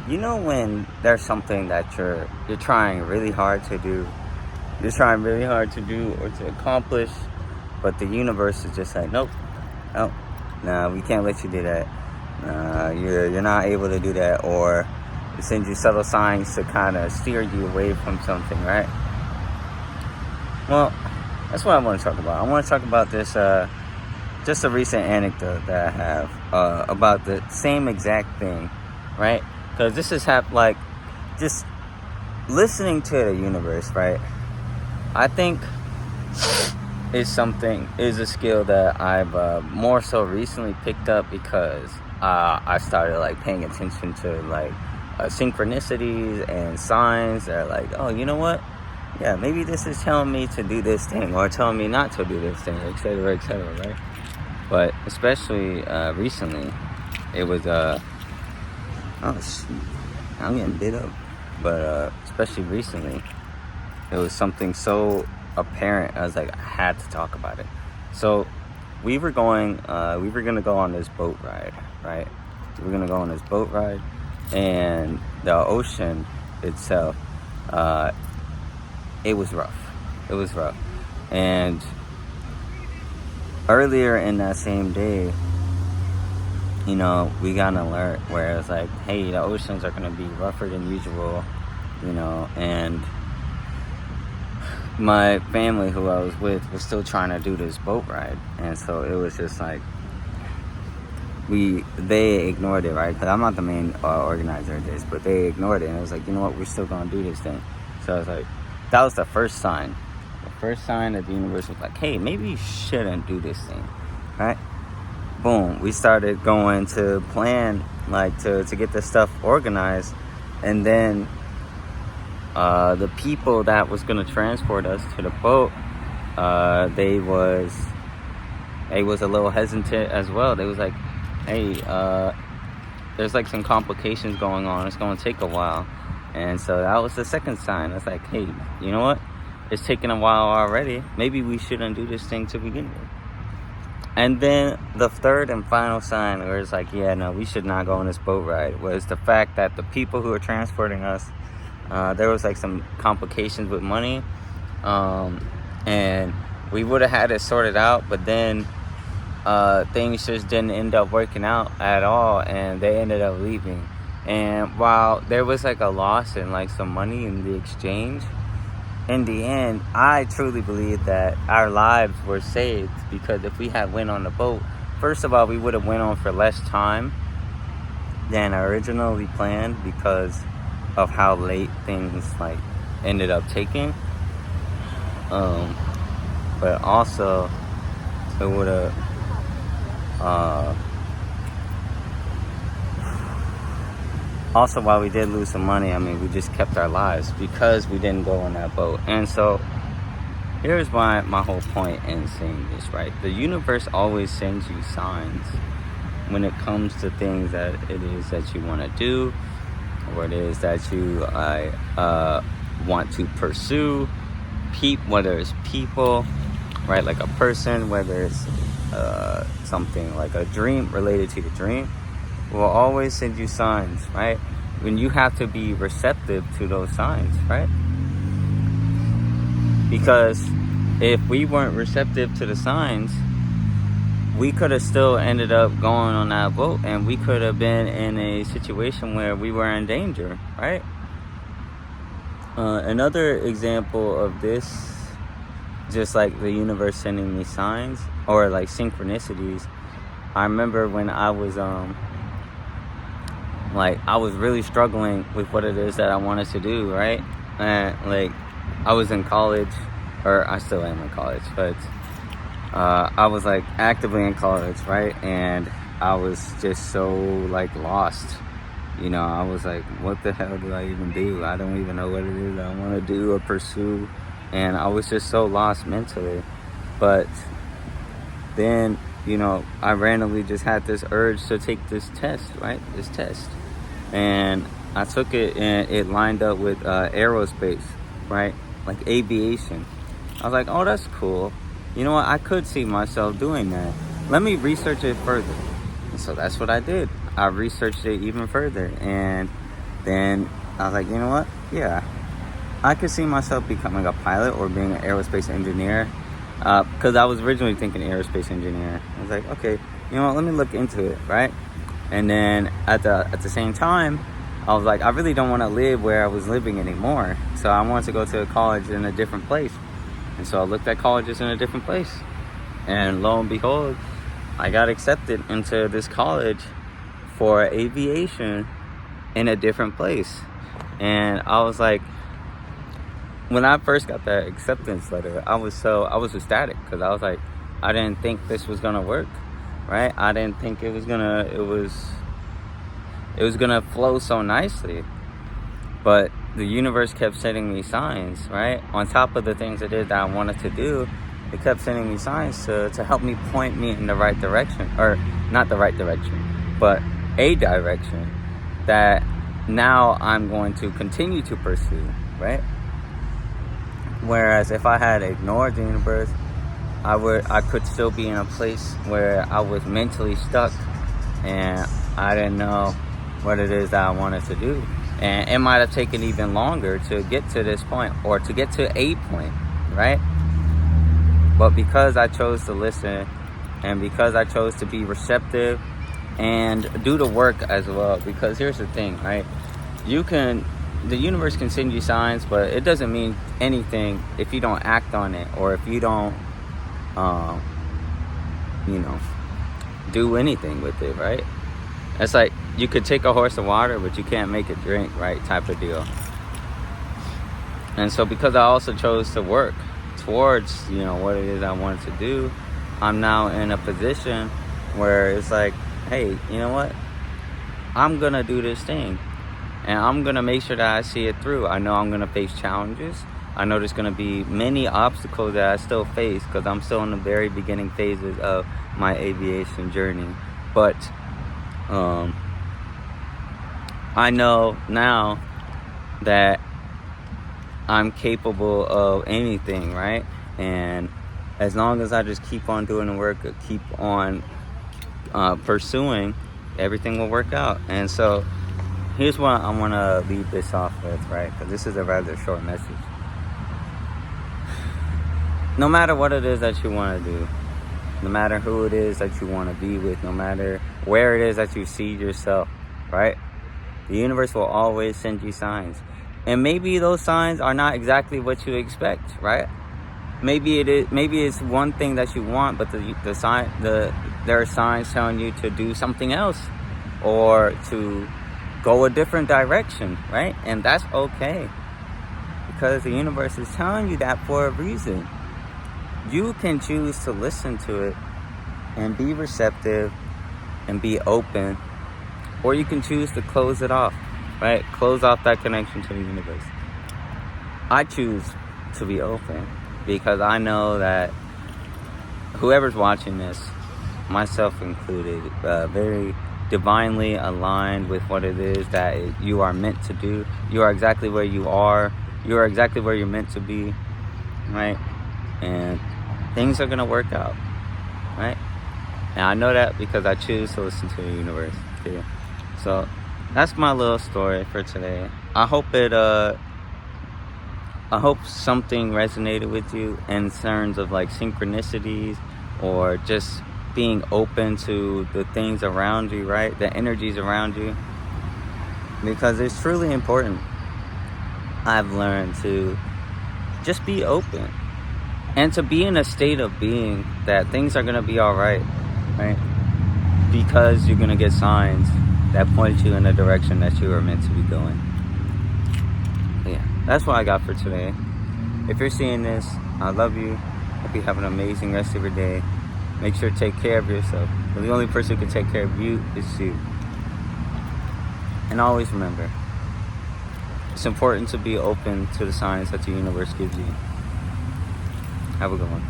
You know when there's something that you're trying really hard to do, you're trying really hard to do or to accomplish, but the universe is just like, nope, nope, nah, we can't let you do that. You're not able to do that, or it sends you subtle signs to kind of steer you away from something, right? Well, that's what I want to talk about. I want to talk about this, just a recent anecdote that I have about the same exact thing, right? Because this has happened, like, just listening to the universe, right? I think is a skill that I've more so recently picked up because I started like paying attention to like synchronicities and signs that are like, oh, you know what? Yeah, maybe this is telling me to do this thing or telling me not to do this thing, etc., right? But especially recently, it was oh shoot, I'm getting bit up. But especially recently, it was something so apparent. I was like, I had to talk about it. So we were gonna go on this boat ride, right? We were gonna go on this boat ride, and the ocean itself, it was rough. It was rough. And earlier in that same day, you know, we got an alert where it was like, hey, the oceans are gonna be rougher than usual, you know, and my family who I was with was still trying to do this boat ride, and so it was just like they ignored it, right? Because I'm not the main organizer of this, but they ignored it, and it was like, you know what, we're still gonna do this thing. So I was like, that was the first sign that the universe was like, hey, maybe you shouldn't do this thing, right? Boom, we started going to plan, like to get this stuff organized, and then the people that was going to transport us to the boat, they was a little hesitant as well. They was like, hey, there's like some complications going on, it's going to take a while. And so that was the second sign. It's like, hey, you know what, it's taking a while already, maybe we shouldn't do this thing to begin with. And then the third and final sign where it's like, yeah, no, we should not go on this boat ride, was the fact that the people who were transporting us, there was like some complications with money, and we would have had it sorted out, but then things just didn't end up working out at all, and they ended up leaving. And while there was like a loss in like some money in the exchange, in the end, I truly believe that our lives were saved, because if we had went on the boat, first of all, we would have went on for less time than originally planned because of how late things like ended up taking. But also it would have also, while we did lose some money, I mean, we just kept our lives because we didn't go on that boat. And so here's my whole point in saying this, right? The universe always sends you signs when it comes to things that it is that you want to do, or it is that you want to pursue, whether it's people, right? Like a person, whether it's something like a dream related to the dream, will always send you signs, right? When you have to be receptive to those signs, right? Because if we weren't receptive to the signs, we could have still ended up going on that boat, and we could have been in a situation where we were in danger, right? Another example of this, just like the universe sending me signs or like synchronicities, I remember when I was I was really struggling with what it is that I wanted to do, right? And like I was in college, or I still am in college, but I was like actively in college, right? And I was just so like lost, you know. I was like, what the hell do I even do? I don't even know what it is I want to do or pursue, and I was just so lost mentally. But then, you know, I randomly just had this urge to take this test, right? This test. And I took it, and it lined up with aerospace, right? Like aviation. I was like, oh, that's cool. You know what? I could see myself doing that. Let me research it further. And so that's what I did. I researched it even further. And then I was like, you know what? Yeah, I could see myself becoming a pilot or being an aerospace engineer. Because I was originally thinking aerospace engineer. I was like, okay, you know what? Let me look into it, right? And then at the same time, I was like, I really don't want to live where I was living anymore. So I wanted to go to a college in a different place. And so I looked at colleges in a different place. And lo and behold, I got accepted into this college for aviation in a different place. And I was like, when I first got that acceptance letter, I was ecstatic, because I was like, I didn't think this was gonna work, right? I didn't think it was gonna flow so nicely. But the universe kept sending me signs, right? On top of the things it did that I wanted to do, it kept sending me signs to help me, point me in the right direction, or not the right direction, but a direction that now I'm going to continue to pursue, right? Whereas if I had ignored the universe, I could still be in a place where I was mentally stuck and I didn't know what it is that I wanted to do. And it might have taken even longer to get to this point, or to get to a point, right? But because I chose to listen, and because I chose to be receptive and do the work as well, because here's the thing, right? The universe can send you signs, but it doesn't mean anything if you don't act on it, or if you don't, do anything with it, right? It's like you could take a horse of water, but you can't make it drink, right? Type of deal. And so because I also chose to work towards, what it is I wanted to do, I'm now in a position where it's like, hey, you know what? I'm going to do this thing. And I'm going to make sure that I see it through. I know I'm going to face challenges. I know there's going to be many obstacles that I still face, because I'm still in the very beginning phases of my aviation journey. But I know now that I'm capable of anything, right? And as long as I just keep on doing the work, keep on pursuing, everything will work out. And so here's what I want to leave this off with, right? Because this is a rather short message. No matter what it is that you want to do, no matter who it is that you want to be with, no matter where it is that you see yourself, right? The universe will always send you signs. And maybe those signs are not exactly what you expect, right? Maybe it's one thing that you want, but there are signs telling you to do something else, or to go a different direction, right? And that's okay, because the universe is telling you that for a reason. You can choose to listen to it and be receptive and be open, or you can choose to close it off, right? Close off that connection to the universe. I choose to be open, because I know that whoever's watching this, myself included, very divinely aligned with what it is that you are meant to do. You are exactly where you are. You are exactly where you're meant to be, right? And things are going to work out, right? And I know that because I choose to listen to the universe, too. So that's my little story for today. I hope something resonated with you in terms of like synchronicities, or just being open to the things around you, right? The energies around you. Because it's truly important, I've learned, to just be open. And to be in a state of being that things are going to be all right? Because you're going to get signs that point you in the direction that you are meant to be going. Yeah, that's what I got for today. If you're seeing this, I love you. Hope you have an amazing rest of your day. Make sure to take care of yourself. The only person who can take care of you is you. And always remember, it's important to be open to the signs that the universe gives you. Have a good one.